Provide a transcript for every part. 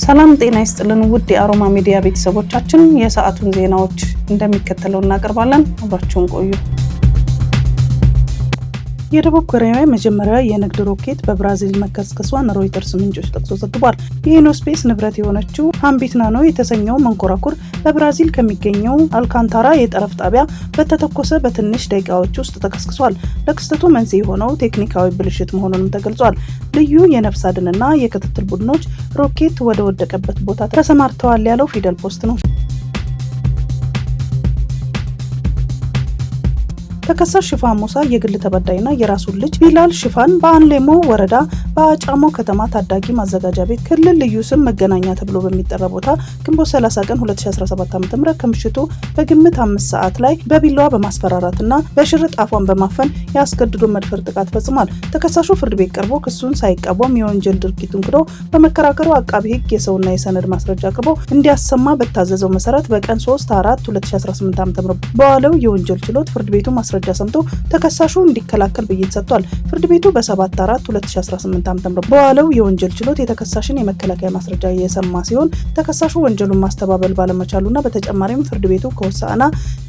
ሰላም ጤና ይስጥልን ውድ የአሮማ ሚዲያ ቤተሰቦቻችን፣ የሰዓቱን ዜናዎች እንደሚከተለው እናቀርባለን። አብራችሁን ቆዩ። የደቡብ ኮሪያ መጀመሪያ የንግድ ሮኬት በብራዚል መከስከሷን ሮይተርስ ምንጮች ጠቅሶ ዘግቧል። የኢኖስፔስ ንብረት የሆነችው ሃምቢት ናኖ የተሰኘው መንኮራኩር በብራዚል ከሚገኘው አልካንታራ የጠረፍ ጣቢያ በተተኮሰ በትንሽ ደቂቃዎች ውስጥ ተከስክሷል። ለክስተቱ መንስኤ የሆነው ቴክኒካዊ ብልሽት መሆኑንም ተገልጿል። ልዩ የነፍስ አድንና የክትትል ቡድኖች ሮኬት ወደ ወደቀበት ቦታ ተሰማርተዋል ያለው ፊደል ፖስት ነው። ተከሳሽ ሽፋን ሙሳ የግል ተበዳይና የራሱን ልጅ ቢላል ሽፋን በአንሌሞ ወረዳ በአጫሞ ከተማ ታዳጊ ማዘጋጃ ቤት ክልል ልዩ ስም መገናኛ ተብሎ በሚጠራ ቦታ ግንቦት 30 ቀን 2017 ዓ.ም ከምሽቱ በግምት 5 ሰዓት ላይ በቢላዋ በማስፈራራትና በሽርጥ አፏን በማፈን ያስገድዶ መድፈር ጥቃት ፈጽሟል። ተከሳሹ ፍርድ ቤት ቀርቦ ክሱን ሳይቃወም የወንጀል ድርጊቱን ክዶ በመከራከሩ አቃቢ ሕግ የሰውና የሰነድ ማስረጃ አቅርቦ እንዲያሰማ በታዘዘው መሰረት በቀን 3/4/2018 ዓ.ም በዋለው የወንጀል ችሎት ፍርድ ቤቱ ማስረጃ ሰምቶ ተከሳሹ እንዲከላከል ብይን ሰጥቷል። ፍርድ ቤቱ በ7/4/2018 ዓ.ም በዋለው የወንጀል ችሎት የተከሳሽን የመከላከያ ማስረጃ የሰማ ሲሆን ተከሳሹ ወንጀሉን ማስተባበል ባለመቻሉና በተጨማሪም ፍርድ ቤቱ ከሆሳዕና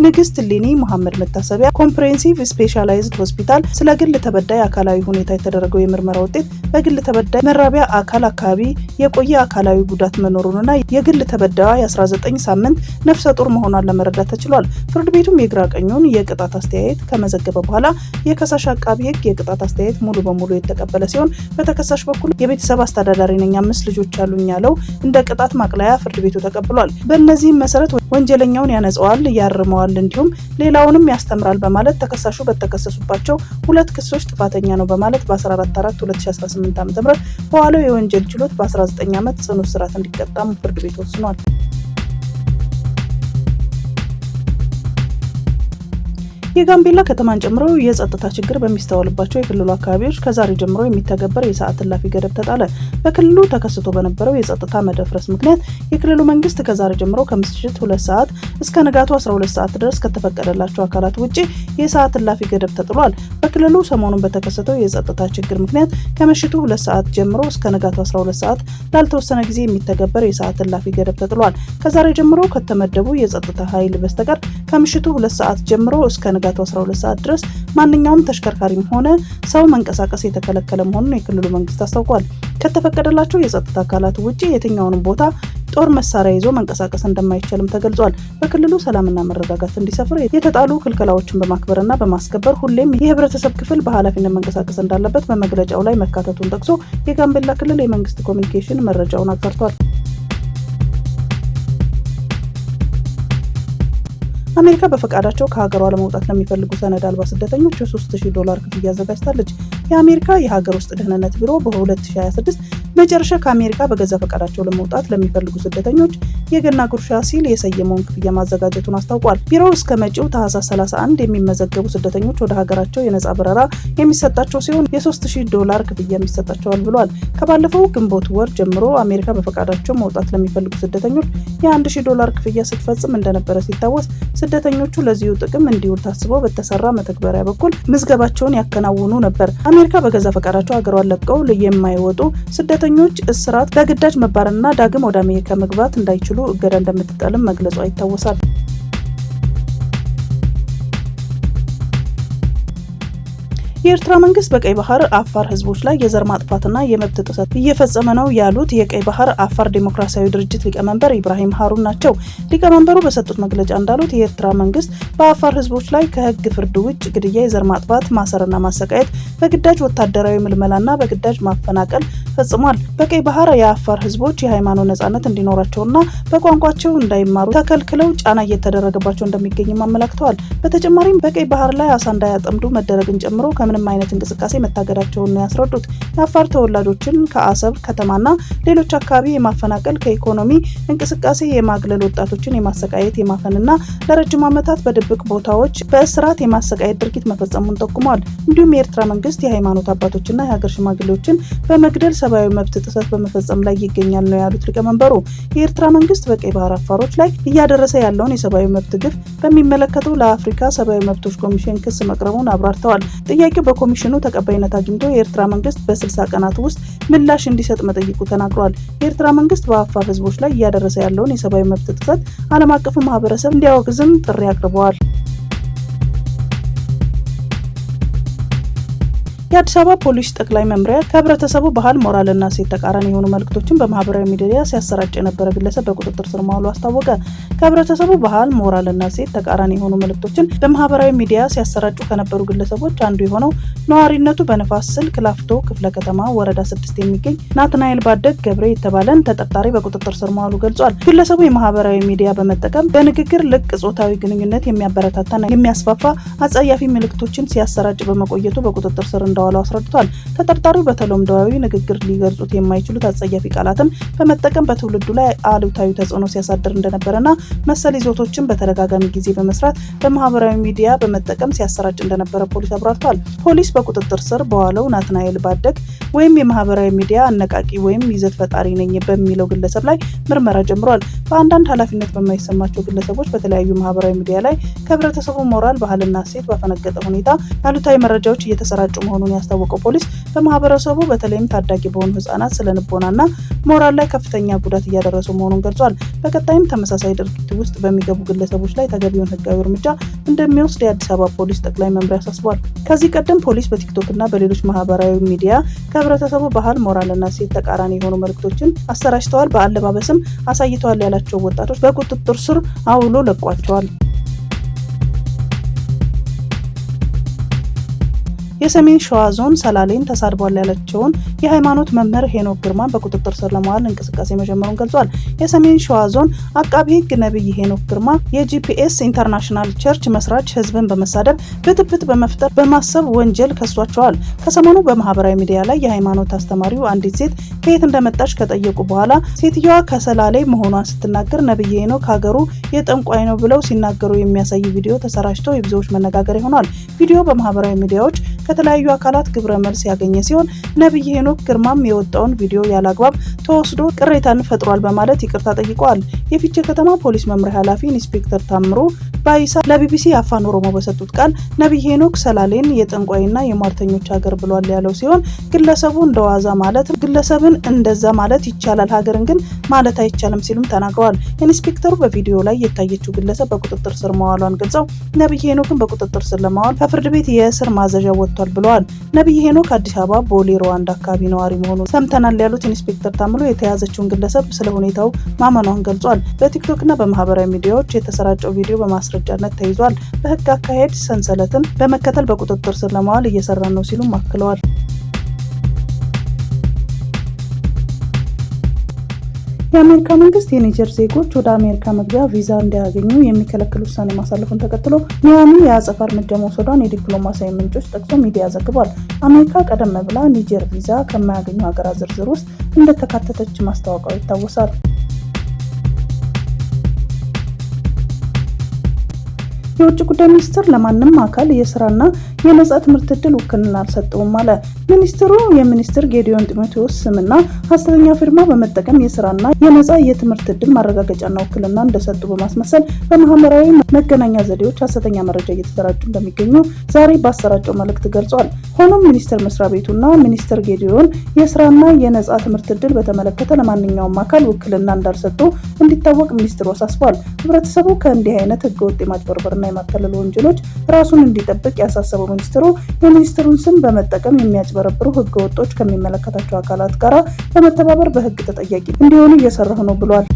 ንግስት ሊኒ መሐመድ መታሰቢያ ኮምፕሬሄንሲቭ ስፔሻላይዝድ ሆስፒታል ስለ ግል ተበዳይ አካላዊ ሁኔታ የተደረገው የምርመራ ውጤት በግል ተበዳይ መራቢያ አካል አካባቢ የቆየ አካላዊ ጉዳት መኖሩንና የግል ተበዳይዋ የ19 ሳምንት ነፍሰ ጡር መሆኗን ለመረዳት ተችሏል። ፍርድ ቤቱም የግራ ቀኙን የቅጣት አስተያየት ከመዘገበ በኋላ የከሳሽ አቃቢ ሕግ የቅጣት አስተያየት ሙሉ በሙሉ የተቀበለ ሲሆን በተከሳሽ በኩል የቤተሰብ አስተዳዳሪ ነኝ 5 ልጆች አሉኝ ያለው እንደ ቅጣት ማቅለያ ፍርድ ቤቱ ተቀብሏል። በእነዚህም መሰረት ወንጀለኛውን ያነጻዋል፣ ያርመዋል እንዲሁም ሌላውንም ያስተምራል በማለት ተከሳሹ በተከሰሱባቸው 2 ክሶች ጥፋተኛ ነው በማለት በ14/4/2018 ዓ.ም በዋለው የወንጀል ችሎት በ19 ዓመት ጽኑ እስራት እንዲቀጣም ፍርድ ቤት ወስኗል። የጋምቤላ ከተማን ጨምሮ የጸጥታ ችግር በሚስተዋልባቸው የክልሉ አካባቢዎች ከዛሬ ጀምሮ የሚተገበር የሰዓት እላፊ ገደብ ተጣለ። በክልሉ ተከስቶ በነበረው የጸጥታ መደፍረስ ምክንያት የክልሉ መንግስት ከዛሬ ጀምሮ ከምሽት 2 ሰዓት እስከ ንጋቱ 12 ሰዓት ድረስ ከተፈቀደላቸው አካላት ውጪ የሰዓት እላፊ ገደብ ተጥሏል። በክልሉ ሰሞኑን በተከሰተው የጸጥታ ችግር ምክንያት ከምሽቱ 2 ሰዓት ጀምሮ እስከ ንጋቱ 12 ሰዓት ላልተወሰነ ጊዜ የሚተገበር የሰዓት እላፊ ገደብ ተጥሏል። ከዛሬ ጀምሮ ከተመደቡ የጸጥታ ኃይል በስተቀር ከምሽቱ 2 ሰዓት ጀምሮ እስከ ንጋቱ 12 ሰዓት ድረስ ማንኛውም ተሽከርካሪም ሆነ ሰው መንቀሳቀስ የተከለከለ መሆኑን የክልሉ መንግስት አስታውቋል። ከተፈቀደላቸው የጸጥታ አካላት ውጪ የትኛውንም ቦታ ጦር መሳሪያ ይዞ መንቀሳቀስ እንደማይቻልም ተገልጿል። በክልሉ ሰላምና መረጋጋት እንዲሰፍር የተጣሉ ክልከላዎችን በማክበርና በማስከበር ሁሌም የህብረተሰብ ክፍል በኃላፊነት መንቀሳቀስ እንዳለበት በመግለጫው ላይ መካተቱን ጠቅሶ የጋምቤላ ክልል የመንግስት ኮሚኒኬሽን መረጃውን አጋርቷል። አሜሪካ በፈቃዳቸው ከሀገሯ ለመውጣት ለሚፈልጉ ሰነድ አልባ ስደተኞች $3000 ክፍያ አዘጋጅታለች። የአሜሪካ የሀገር ውስጥ ደህንነት ቢሮ በ2026 መጨረሻ ከአሜሪካ በገዛ ፈቃዳቸው ለመውጣት ለሚፈልጉ ስደተኞች የገና ጉርሻ ሲል የሰየመውን ክፍያ ማዘጋጀቱን አስታውቋል። ቢሮው እስከ መጪው ታህሳስ 31 የሚመዘገቡ ስደተኞች ወደ ሀገራቸው የነጻ በረራ የሚሰጣቸው ሲሆን $3000 ክፍያ የሚሰጣቸዋል ብሏል። ከባለፈው ግንቦት ወር ጀምሮ አሜሪካ በፈቃዳቸው መውጣት ለሚፈልጉ ስደተኞች $1000 ክፍያ ስትፈጽም እንደነበረ ሲታወስ ስደተኞቹ ለዚሁ ጥቅም እንዲውል ታስቦ በተሰራ መተግበሪያ በኩል ምዝገባቸውን ያከናውኑ ነበር። አሜሪካ በገዛ ፈቃዳቸው ሀገሯን ለቀው የማይወጡ ስደተኞች እስራት፣ በግዳጅ መባረርና ዳግም ወደ አሜሪካ መግባት እንዳይችሉ እገዳ እንደምትጣልም መግለጿ ይታወሳል። የኤርትራ መንግስት በቀይ ባህር አፋር ህዝቦች ላይ የዘር ማጥፋትና የመብት ጥሰት እየፈጸመ ነው ያሉት የቀይ ባህር አፋር ዴሞክራሲያዊ ድርጅት ሊቀመንበር ኢብራሂም ሃሩን ናቸው። ሊቀመንበሩ በሰጡት መግለጫ እንዳሉት የኤርትራ መንግስት በአፋር ህዝቦች ላይ ከህግ ፍርድ ውጭ ግድያ፣ የዘር ማጥፋት፣ ማሰርና ማሰቃየት፣ በግዳጅ ወታደራዊ ምልመላና በግዳጅ ማፈናቀል ፈጽሟል። በቀይ ባህር የአፋር ህዝቦች የሃይማኖት ነጻነት እንዲኖራቸውና በቋንቋቸው እንዳይማሩ ተከልክለው ጫና እየተደረገባቸው እንደሚገኝም አመላክተዋል። በተጨማሪም በቀይ ባህር ላይ አሳ እንዳያጠምዱ መደረግን ጨምሮ ምንም አይነት እንቅስቃሴ መታገዳቸውን ነው ያስረዱት። የአፋር ተወላጆችን ከአሰብ ከተማና ሌሎች አካባቢ የማፈናቀል፣ ከኢኮኖሚ እንቅስቃሴ የማግለል፣ ወጣቶችን የማሰቃየት፣ የማፈንና ለረጅም ዓመታት በድብቅ ቦታዎች በእስራት የማሰቃየት ድርጊት መፈጸሙን ጠቁመዋል። እንዲሁም የኤርትራ መንግስት የሃይማኖት አባቶችና የሀገር ሽማግሌዎችን በመግደል ሰብአዊ መብት ጥሰት በመፈጸም ላይ ይገኛል ነው ያሉት ሊቀመንበሩ። የኤርትራ መንግስት በቀይ ባህር አፋሮች ላይ እያደረሰ ያለውን የሰብአዊ መብት ግፍ በሚመለከተው ለአፍሪካ ሰብአዊ መብቶች ኮሚሽን ክስ መቅረቡን አብራርተዋል። ጥያቄው በኮሚሽኑ ተቀባይነት አግኝቶ የኤርትራ መንግስት በ60 ቀናት ውስጥ ምላሽ እንዲሰጥ መጠየቁ ተናግሯል። የኤርትራ መንግስት በአፋር ህዝቦች ላይ እያደረሰ ያለውን የሰብአዊ መብት ጥሰት ዓለም አቀፉ ማህበረሰብ እንዲያወግዝም ጥሪ አቅርበዋል። የአዲስ አበባ ፖሊስ ጠቅላይ መምሪያ ከህብረተሰቡ ባህል፣ ሞራልና እሴት ተቃራኒ የሆኑ መልእክቶችን በማህበራዊ ሚዲያ ሲያሰራጭ የነበረ ግለሰብ በቁጥጥር ስር መዋሉ አስታወቀ። ከህብረተሰቡ ባህል፣ ሞራልና እሴት ተቃራኒ የሆኑ መልእክቶችን በማህበራዊ ሚዲያ ሲያሰራጩ ከነበሩ ግለሰቦች አንዱ የሆነው ነዋሪነቱ በንፋስ ስልክ ላፍቶ ክፍለ ከተማ ወረዳ 6 የሚገኝ ናትናኤል ባደግ ገብሬ የተባለን ተጠርጣሪ በቁጥጥር ስር መዋሉ ገልጿል። ግለሰቡ የማህበራዊ ሚዲያ በመጠቀም በንግግር ልቅ ጾታዊ ግንኙነት የሚያበረታታና የሚያስፋፋ አጸያፊ መልእክቶችን ሲያሰራጭ በመቆየቱ በቁጥጥር ስር እንደዋለው አስረድቷል። ተጠርጣሪው በተለምዶዊ ንግግር ሊገልጹት የማይችሉት አጸያፊ ቃላትን በመጠቀም በትውልዱ ላይ አሉታዊ ተጽዕኖ ሲያሳድር እንደነበረና መሰል ይዞቶችን በተደጋጋሚ ጊዜ በመስራት በማህበራዊ ሚዲያ በመጠቀም ሲያሰራጭ እንደነበረ ፖሊስ አብራርቷል። ፖሊስ በቁጥጥር ስር በዋለው ናትናኤል ባደግ ወይም የማህበራዊ ሚዲያ አነቃቂ ወይም ይዘት ፈጣሪ ነኝ በሚለው ግለሰብ ላይ ምርመራ ጀምሯል። በአንዳንድ ኃላፊነት በማይሰማቸው ግለሰቦች በተለያዩ ማህበራዊ ሚዲያ ላይ ከህብረተሰቡ ሞራል፣ ባህልና እሴት ባፈነገጠ ሁኔታ አሉታዊ መረጃዎች እየተሰራጩ መሆኑን ያስታወቀው ፖሊስ በማህበረሰቡ በተለይም ታዳጊ በሆኑ ህጻናት ስነልቦናና ሞራል ላይ ከፍተኛ ጉዳት እያደረሱ መሆኑን ገልጿል። በቀጣይም ተመሳሳይ ድርጊት ውስጥ በሚገቡ ግለሰቦች ላይ ተገቢውን ህጋዊ እርምጃ እንደሚወስድ የአዲስ አበባ ፖሊስ ጠቅላይ መምሪያ አሳስቧል። ከዚህ ቀደም ፖሊስ በቲክቶክና በሌሎች ማህበራዊ ሚዲያ ከህብረተሰቡ ባህል፣ ሞራልና እሴት ተቃራኒ የሆኑ መልእክቶችን አሰራጭተዋል፣ በአለባበስም አሳይተዋል ያላቸው ወጣቶች በቁጥጥር ስር አውሎ ለቋቸዋል። የሰሜን ሸዋ ዞን ሰላሌን ተሳድቧል ያለችውን የሃይማኖት መምህር ሄኖክ ግርማን በቁጥጥር ስር ለማዋል እንቅስቃሴ መጀመሩን ገልጿል። የሰሜን ሸዋ ዞን አቃቢ ህግ ነብይ ሄኖክ ግርማ የጂፒኤስ ኢንተርናሽናል ቸርች መስራች ህዝብን በመሳደብ ብጥብጥ በመፍጠር በማሰብ ወንጀል ከሷቸዋል። ከሰሞኑ በማህበራዊ ሚዲያ ላይ የሃይማኖት አስተማሪው አንዲት ሴት ከየት እንደመጣች ከጠየቁ በኋላ ሴትዮዋ ከሰላሌ መሆኗን ስትናገር ነብይ ሄኖክ ሀገሩ የጠንቋይ ነው ብለው ሲናገሩ የሚያሳይ ቪዲዮ ተሰራጭቶ የብዙዎች መነጋገሪያ ሆኗል። ቪዲዮ በማህበራዊ ሚዲያዎች ከተለያዩ አካላት ግብረ መልስ ያገኘ ሲሆን ነብይ ሄኖክ ግርማም የወጣውን ቪዲዮ ያላግባብ ተወስዶ ቅሬታን ፈጥሯል በማለት ይቅርታ ጠይቀዋል። የፊቼ ከተማ ፖሊስ መምሪያ ኃላፊ ኢንስፔክተር ታምሩ ባይሳ ለቢቢሲ አፋን ኦሮሞ በሰጡት ቃል ነብይ ሄኖክ ሰላሌን የጠንቋይና የሟርተኞች ሀገር ብሏል ያለው ሲሆን ግለሰቡ እንደዋዛ ማለት ግለሰብን እንደዛ ማለት ይቻላል፣ ሀገርን ግን ማለት አይቻልም ሲሉም ተናግረዋል። ኢንስፔክተሩ በቪዲዮ ላይ የታየችው ግለሰብ በቁጥጥር ስር መዋሏን ገልጸው ነብይ ሄኖክን በቁጥጥር ስር ለማዋል ከፍርድ ቤት የእስር ማዘዣ ወጥቷል ብለዋል። ነብይ ሄኖክ አዲስ አበባ ቦሌ ሩዋንዳ አካባቢ ነዋሪ መሆኑን ሰምተናል ያሉት ኢንስፔክተር ታምሩ የተያዘችውን ግለሰብ ስለ ሁኔታው ማመኗን ገልጿል። በቲክቶክና በማህበራዊ ሚዲያዎች የተሰራጨው ቪዲዮ በማስረጃነት ተይዟል። በህግ አካሄድ ሰንሰለትን በመከተል በቁጥጥር ስር ለማዋል እየሰራን ነው ሲሉም አክለዋል። የአሜሪካ መንግስት የኒጀር ዜጎች ወደ አሜሪካ መግቢያ ቪዛ እንዲያገኙ የሚከለክል ውሳኔ ማሳለፉን ተከትሎ ሚያሚ የአጸፋ እርምጃ መውሰዷን የዲፕሎማሲያዊ ምንጮች ጠቅሶ ሚዲያ ዘግቧል። አሜሪካ ቀደም ብላ ኒጀር ቪዛ ከማያገኙ ሀገራት ዝርዝር ውስጥ እንደተካተተች ማስታወቋ ይታወሳል። የውጭ ጉዳይ ሚኒስትር ለማንም አካል የስራና የነጻ ትምህርት እድል ውክልና አልሰጠውም አለ። ሚኒስትሩ የሚኒስትር ጌዲዮን ጢሞቴዎስ ስምና ሐሰተኛ ፊርማ በመጠቀም የስራና የነጻ የትምህርት እድል ማረጋገጫና ውክልና እንደሰጡ በማስመሰል በማህበራዊ መገናኛ ዘዴዎች ሐሰተኛ መረጃ እየተሰራጩ እንደሚገኙ ዛሬ ባሰራጨው መልእክት ገልጿል። ሆኖም ሚኒስቴር መስሪያ ቤቱና ሚኒስትር ጌዲዮን የስራና የነጻ ትምህርት እድል በተመለከተ ለማንኛውም አካል ውክልና እንዳልሰጡ እንዲታወቅ ሚኒስትሩ አሳስቧል። ህብረተሰቡ ከእንዲህ አይነት ህገወጥ የማጭበርበርና የማታለል ወንጀሎች ራሱን እንዲጠብቅ ያሳሰበው ሚኒስትሩ የሚኒስትሩን ስም በመጠቀም የሚያጭበረብሩ ህገወጦች ከሚመለከታቸው አካላት ጋር በመተባበር በህግ ተጠያቂ እንዲሆኑ እየሰራሁ ነው ብሏል።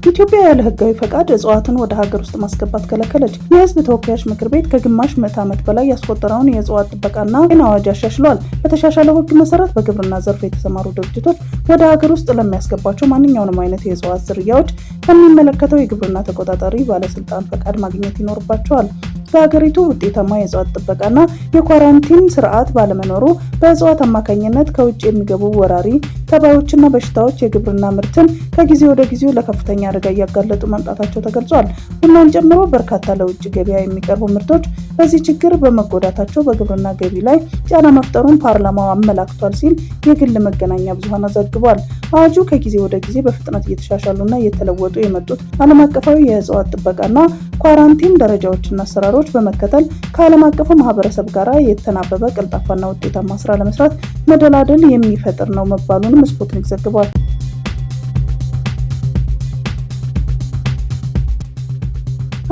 ኢትዮጵያ ያለ ህጋዊ ፈቃድ እጽዋትን ወደ ሀገር ውስጥ ማስገባት ከለከለች። የህዝብ ተወካዮች ምክር ቤት ከግማሽ ምዕተ ዓመት በላይ ያስቆጠረውን የእጽዋት ጥበቃና ጤና አዋጅ አሻሽሏል። በተሻሻለው ህግ መሰረት በግብርና ዘርፍ የተሰማሩ ድርጅቶች ወደ ሀገር ውስጥ ለሚያስገባቸው ማንኛውንም አይነት የእጽዋት ዝርያዎች ከሚመለከተው የግብርና ተቆጣጣሪ ባለስልጣን ፈቃድ ማግኘት ይኖርባቸዋል። በሀገሪቱ ውጤታማ የእጽዋት ጥበቃና የኳራንቲን ስርዓት ባለመኖሩ በእጽዋት አማካኝነት ከውጭ የሚገቡ ወራሪ ተባዮችና በሽታዎች የግብርና ምርትን ከጊዜ ወደ ጊዜ ለከፍተኛ አደጋ እያጋለጡ መምጣታቸው ተገልጿል። ቡናን ጨምሮ በርካታ ለውጭ ገበያ የሚቀርቡ ምርቶች በዚህ ችግር በመጎዳታቸው በግብርና ገቢ ላይ ጫና መፍጠሩን ፓርላማው አመላክቷል ሲል የግል መገናኛ ብዙሃን ዘግቧል። አዋጁ ከጊዜ ወደ ጊዜ በፍጥነት እየተሻሻሉና እየተለወጡ የመጡት ዓለም አቀፋዊ የእጽዋት ጥበቃና ኳራንቲን ደረጃዎችና አሰራሮች በመከተል ከዓለም አቀፉ ማህበረሰብ ጋር የተናበበ ቀልጣፋና ውጤታማ ስራ ለመስራት መደላደል የሚፈጥር ነው መባሉንም ስፑትኒክ ዘግቧል።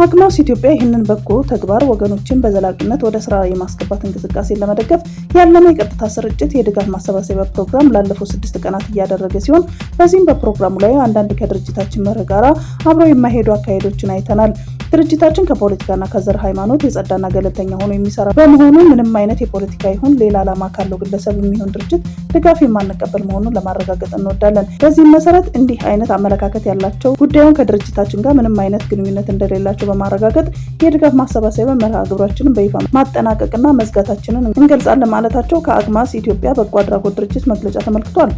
አግማስ ኢትዮጵያ ይህንን በጎ ተግባር ወገኖችን በዘላቂነት ወደ ስራ የማስገባት እንቅስቃሴን ለመደገፍ ያለመ የቀጥታ ስርጭት የድጋፍ ማሰባሰቢያ ፕሮግራም ላለፉት 6 ቀናት እያደረገ ሲሆን በዚህም በፕሮግራሙ ላይ አንዳንድ ከድርጅታችን መርህ ጋር አብረው የማይሄዱ አካሄዶችን አይተናል። ድርጅታችን ከፖለቲካና ከዘር ሃይማኖት የጸዳና ገለልተኛ ሆኖ የሚሰራ በመሆኑ ምንም አይነት የፖለቲካ ይሁን ሌላ ዓላማ ካለው ግለሰብ የሚሆን ድርጅት ድጋፍ የማንቀበል መሆኑን ለማረጋገጥ እንወዳለን። በዚህም መሰረት እንዲህ አይነት አመለካከት ያላቸው ጉዳዩን ከድርጅታችን ጋር ምንም አይነት ግንኙነት እንደሌላቸው በማረጋገጥ የድጋፍ ማሰባሰቢያ መርሃ ግብራችንን በይፋ ማጠናቀቅና መዝጋታችንን እንገልጻለን ማለታቸው ከአግማስ ኢትዮጵያ በጎ አድራጎት ድርጅት መግለጫ ተመልክቷል።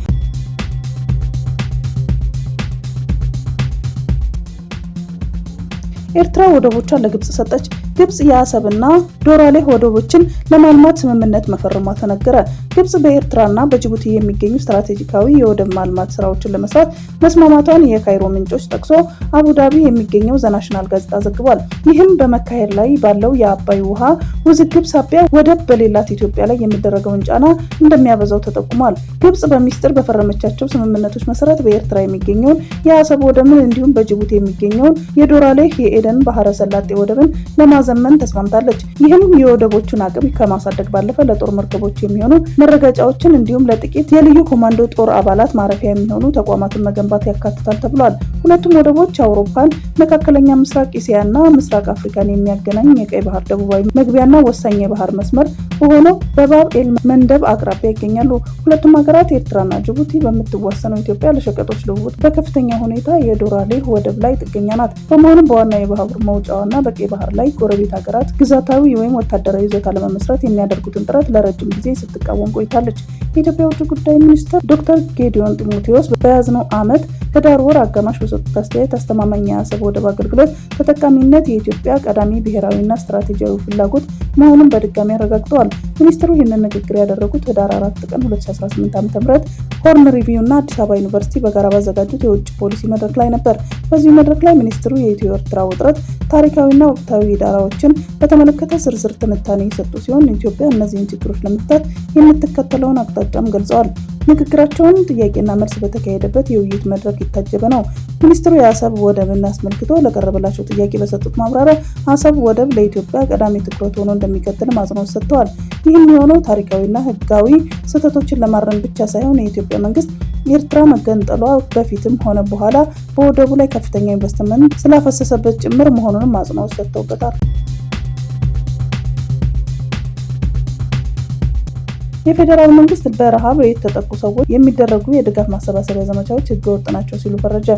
ኤርትራ ወደቦቿን ለግብጽ ሰጠች። ግብጽ የአሰብና ዶራሌ ወደቦችን ለማልማት ስምምነት መፈረሟ ተነገረ። ግብጽ በኤርትራና በጅቡቲ የሚገኙ ስትራቴጂካዊ የወደብ ማልማት ስራዎችን ለመስራት መስማማቷን የካይሮ ምንጮች ጠቅሶ አቡዳቢ የሚገኘው ዘናሽናል ጋዜጣ ዘግቧል። ይህም በመካሄድ ላይ ባለው የአባይ ውሃ ውዝግብ ሳቢያ ወደብ በሌላት ኢትዮጵያ ላይ የሚደረገውን ጫና እንደሚያበዛው ተጠቁሟል። ግብጽ በሚስጥር በፈረመቻቸው ስምምነቶች መሰረት በኤርትራ የሚገኘውን የአሰብ ወደብን እንዲሁም በጅቡቲ የሚገኘውን የዶራሌ የኤደን ባህረ ሰላጤ ወደብን ለማዘመን ተስማምታለች። ይህም የወደቦቹን አቅም ከማሳደግ ባለፈ ለጦር መርከቦች የሚሆኑ መረጋጫዎችን እንዲሁም ለጥቂት የልዩ ኮማንዶ ጦር አባላት ማረፊያ የሚሆኑ ተቋማትን መገንባት ያካትታል ተብሏል። ሁለቱም ወደቦች አውሮፓን፣ መካከለኛ ምስራቅ፣ እስያና ምስራቅ አፍሪካን የሚያገናኝ የቀይ ባህር ደቡባዊ መግቢያና ወሳኝ የባህር መስመር በሆነው በባብ ኤል መንደብ አቅራቢያ ይገኛሉ። ሁለቱም ሀገራት ኤርትራና ጅቡቲ በምትዋሰነው ኢትዮጵያ ለሸቀጦች ልውውጥ በከፍተኛ ሁኔታ የዶራሌ ወደብ ላይ ጥገኛ ናት። በመሆኑም በዋና የባህር መውጫዋና በቀይ ባህር ላይ ጎረቤት ሀገራት ግዛታዊ ወይም ወታደራዊ ይዞታ ለመመስረት የሚያደርጉትን ጥረት ለረጅም ጊዜ ስትቃወም ቆይታለች። የኢትዮጵያ ውጭ ጉዳይ ሚኒስትር ዶክተር ጌዲዮን ጢሞቴዎስ በያዝነው ዓመት ህዳር ወር አጋማሽ በሰጡት አስተያየት አስተማማኝ የአሰብ ወደብ አገልግሎት ተጠቃሚነት የኢትዮጵያ ቀዳሚ ብሔራዊና ስትራቴጂያዊ ፍላጎት መሆኑን በድጋሚ አረጋግጠዋል። ሚኒስትሩ ይህንን ንግግር ያደረጉት ህዳር 4 ቀን 2018 ዓ.ም ሆርን ሪቪው እና አዲስ አበባ ዩኒቨርሲቲ በጋራ ባዘጋጁት የውጭ ፖሊሲ መድረክ ላይ ነበር። በዚህ መድረክ ላይ ሚኒስትሩ የኢትዮ ኤርትራ ውጥረት ታሪካዊና ወቅታዊ ዳራዎችን በተመለከተ ዝርዝር ትንታኔ የሰጡ ሲሆን ኢትዮጵያ እነዚህን ችግሮች ለመፍታት የምትከተለውን አቅጣጫም ገልጸዋል። ንግግራቸውን ጥያቄና መልስ በተካሄደበት የውይይት መድረክ የታጀበ ነው። ሚኒስትሩ የአሰብ ወደብን አስመልክቶ ለቀረበላቸው ጥያቄ በሰጡት ማብራሪያ አሰብ ወደብ ለኢትዮጵያ ቀዳሚ ትኩረት ሆኖ እንደሚቀጥል አጽንኦት ሰጥተዋል። ይህም የሆነው ታሪካዊና ህጋዊ ስህተቶችን ለማረም ብቻ ሳይሆን የኢትዮጵያ መንግስት ኤርትራ መገንጠሏ በፊትም ሆነ በኋላ በወደቡ ላይ ከፍተኛ ኢንቨስትመንት ስላፈሰሰበት ጭምር መሆኑንም አጽንኦት ሰጥተውበታል። የፌዴራል መንግስት በረሃብ የተጠቁ ሰዎች የሚደረጉ የድጋፍ ማሰባሰቢያ ዘመቻዎች ህገወጥ ናቸው ሲሉ ፈረጀ።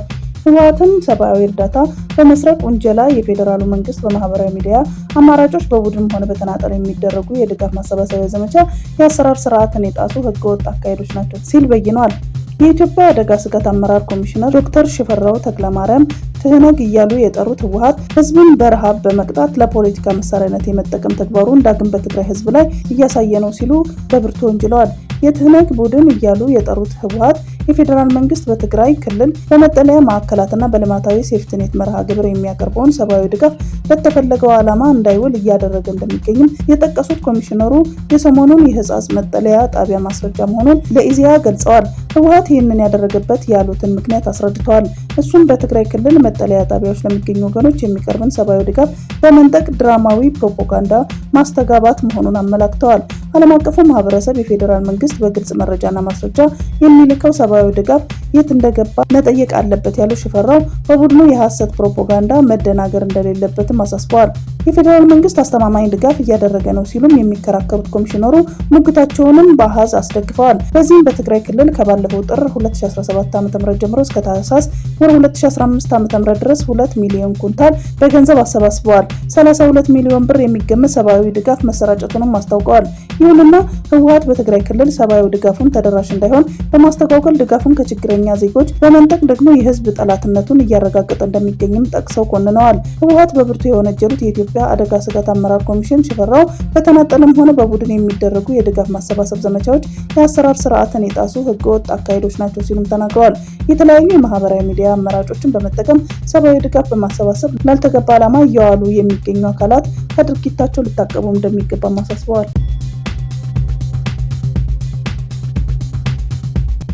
ህወሓትን ሰብአዊ እርዳታ በመስረቅ ውንጀላ የፌዴራሉ መንግስት በማህበራዊ ሚዲያ አማራጮች በቡድንም ሆነ በተናጠል የሚደረጉ የድጋፍ ማሰባሰቢያ ዘመቻ የአሰራር ስርዓትን የጣሱ ህገወጥ አካሄዶች ናቸው ሲል በይነዋል። የኢትዮጵያ አደጋ ስጋት አመራር ኮሚሽነር ዶክተር ሽፈራው ተክለማርያም ትህነግ እያሉ የጠሩት ህወሓት ህዝብን በረሃብ በመቅጣት ለፖለቲካ መሳሪያነት የመጠቀም ተግባሩን ዳግም በትግራይ ህዝብ ላይ እያሳየ ነው ሲሉ በብርቱ ወንጅለዋል። የትህነግ ቡድን እያሉ የጠሩት ህወሓት የፌዴራል መንግስት በትግራይ ክልል በመጠለያ ማዕከላትና በልማታዊ ሴፍትኔት መርሃ ግብር የሚያቀርበውን ሰብአዊ ድጋፍ ለተፈለገው ዓላማ እንዳይውል እያደረገ እንደሚገኝም የጠቀሱት ኮሚሽነሩ የሰሞኑን የህጻጽ መጠለያ ጣቢያ ማስረጃ መሆኑን ለኢዜአ ገልጸዋል። ህወሓት ይህንን ያደረገበት ያሉትን ምክንያት አስረድተዋል። እሱም በትግራይ ክልል መጠለያ ጣቢያዎች ለሚገኙ ወገኖች የሚቀርብን ሰብአዊ ድጋፍ በመንጠቅ ድራማዊ ፕሮፓጋንዳ ማስተጋባት መሆኑን አመላክተዋል። ዓለም አቀፉ ማህበረሰብ የፌዴራል መንግስት በግልጽ መረጃና ማስረጃ የሚልከው ሰብአዊ ድጋፍ የት እንደገባ መጠየቅ አለበት ያሉ ሽፈራው በቡድኑ የሐሰት ፕሮፓጋንዳ መደናገር እንደሌለበትም አሳስበዋል። የፌዴራል መንግስት አስተማማኝ ድጋፍ እያደረገ ነው ሲሉም የሚከራከሩት ኮሚሽነሩ ሙግታቸውንም በአሃዝ አስደግፈዋል። በዚህም በትግራይ ክልል ከባለፈው ጥር 2017 ዓ.ም ጀምሮ እስከ ታህሳስ ወር 2015 ዓ.ም ድረስ 2 ሚሊዮን ኩንታል በገንዘብ አሰባስበዋል። 32 ሚሊዮን ብር የሚገመት ሰብአዊ ድጋፍ መሰራጨቱንም አስታውቀዋል። ይሁንና ህወሓት በትግራይ ክልል ሰብአዊ ድጋፉን ተደራሽ እንዳይሆን በማስተጓጎል ድጋፉን ከችግረኛ ዜጎች በመንጠቅ ደግሞ የህዝብ ጠላትነቱን እያረጋገጠ እንደሚገኝም ጠቅሰው ኮንነዋል። ህወሓት በብርቱ የወነጀሉት የኢትዮጵያ የኢትዮጵያ አደጋ ስጋት አመራር ኮሚሽን ሽፈራው በተናጠልም ሆነ በቡድን የሚደረጉ የድጋፍ ማሰባሰብ ዘመቻዎች የአሰራር ስርዓትን የጣሱ ህገወጥ አካሄዶች ናቸው ሲሉም ተናግረዋል። የተለያዩ የማህበራዊ ሚዲያ አማራጮችን በመጠቀም ሰብአዊ ድጋፍ በማሰባሰብ ላልተገባ ዓላማ እየዋሉ የሚገኙ አካላት ከድርጊታቸው ሊታቀቡ እንደሚገባ አሳስበዋል።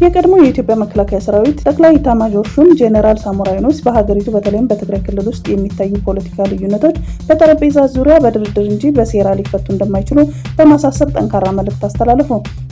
የቀድሞ የኢትዮጵያ መከላከያ ሰራዊት ጠቅላይ ኢታማዦር ሹም ጄኔራል ሳሞራ ዩኑስ በሀገሪቱ በተለይም በትግራይ ክልል ውስጥ የሚታዩ ፖለቲካ ልዩነቶች በጠረጴዛ ዙሪያ በድርድር እንጂ በሴራ ሊፈቱ እንደማይችሉ በማሳሰብ ጠንካራ መልእክት አስተላለፉ።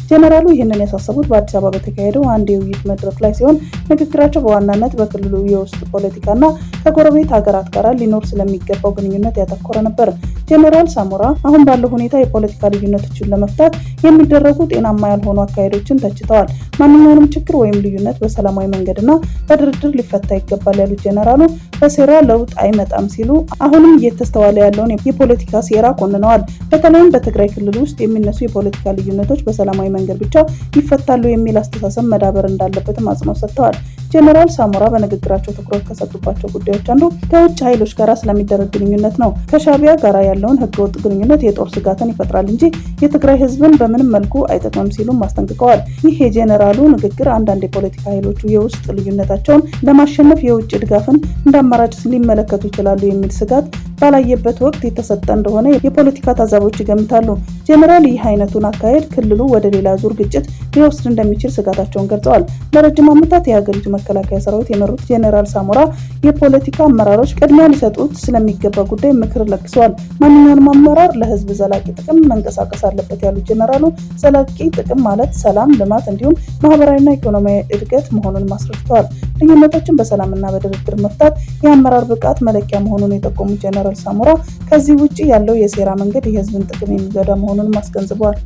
ጄኔራሉ ይህንን ያሳሰቡት በአዲስ አበባ በተካሄደው አንድ የውይይት መድረክ ላይ ሲሆን ንግግራቸው በዋናነት በክልሉ የውስጥ ፖለቲካና ከጎረቤት ሀገራት ጋር ሊኖር ስለሚገባው ግንኙነት ያተኮረ ነበር። ጄኔራል ሳሞራ አሁን ባለው ሁኔታ የፖለቲካ ልዩነቶችን ለመፍታት የሚደረጉ ጤናማ ያልሆኑ አካሄዶችን ተችተዋል። ማንኛውንም ችግር ወይም ልዩነት በሰላማዊ መንገድና በድርድር ሊፈታ ይገባል ያሉት ጄኔራሉ በሴራ ለውጥ አይመጣም ሲሉ አሁንም እየተስተዋለ ያለውን የፖለቲካ ሴራ ኮንነዋል። በተለይም በትግራይ ክልል ውስጥ የሚነሱ የፖለቲካ ልዩነቶች በሰላማዊ መንገድ ብቻ ይፈታሉ የሚል አስተሳሰብ መዳበር እንዳለበትም አጽንኦት ሰጥተዋል። ጄኔራል ሳሞራ በንግግራቸው ትኩረት ከሰጡባቸው ጉዳዮች አንዱ ከውጭ ኃይሎች ጋር ስለሚደረግ ግንኙነት ነው። ከሻዕቢያ ጋር ያለውን ህገወጥ ግንኙነት የጦር ስጋትን ይፈጥራል እንጂ የትግራይ ህዝብን በምንም መልኩ አይጠቅምም ሲሉም አስጠንቅቀዋል። ይህ የጄኔራሉ ንግግር አንዳንድ የፖለቲካ ኃይሎቹ የውስጥ ልዩነታቸውን ለማሸነፍ የውጭ ድጋፍን እንደ አማራጭ ሊመለከቱ ይችላሉ የሚል ስጋት ባላየበት ወቅት የተሰጠ እንደሆነ የፖለቲካ ታዛቢዎች ይገምታሉ። ጄኔራል ይህ አይነቱን አካሄድ ክልሉ ወደ ሌላ ዙር ግጭት ሊወስድ እንደሚችል ስጋታቸውን ገልጸዋል። ለረጅም ዓመታት የሀገሪቱ መከላከያ ሰራዊት የመሩት ጄኔራል ሳሞራ የፖለቲካ አመራሮች ቅድሚያ ሊሰጡት ስለሚገባ ጉዳይ ምክር ለግሰዋል። ማንኛውንም አመራር ለህዝብ ዘላቂ ጥቅም መንቀሳቀስ አለበት ያሉት ጄኔራሉ ዘላቂ ጥቅም ማለት ሰላም፣ ልማት እንዲሁም ማህበራዊና ኢኮኖሚያዊ እድገት መሆኑን አስረድተዋል። ልዩነቶችን በሰላምና በድርድር መፍታት የአመራር ብቃት መለኪያ መሆኑን የጠቆሙት ጄኔራል ሳሞራ ከዚህ ውጪ ያለው የሴራ መንገድ የህዝብን ጥቅም የሚጎዳ መሆኑን አስገንዝበዋል።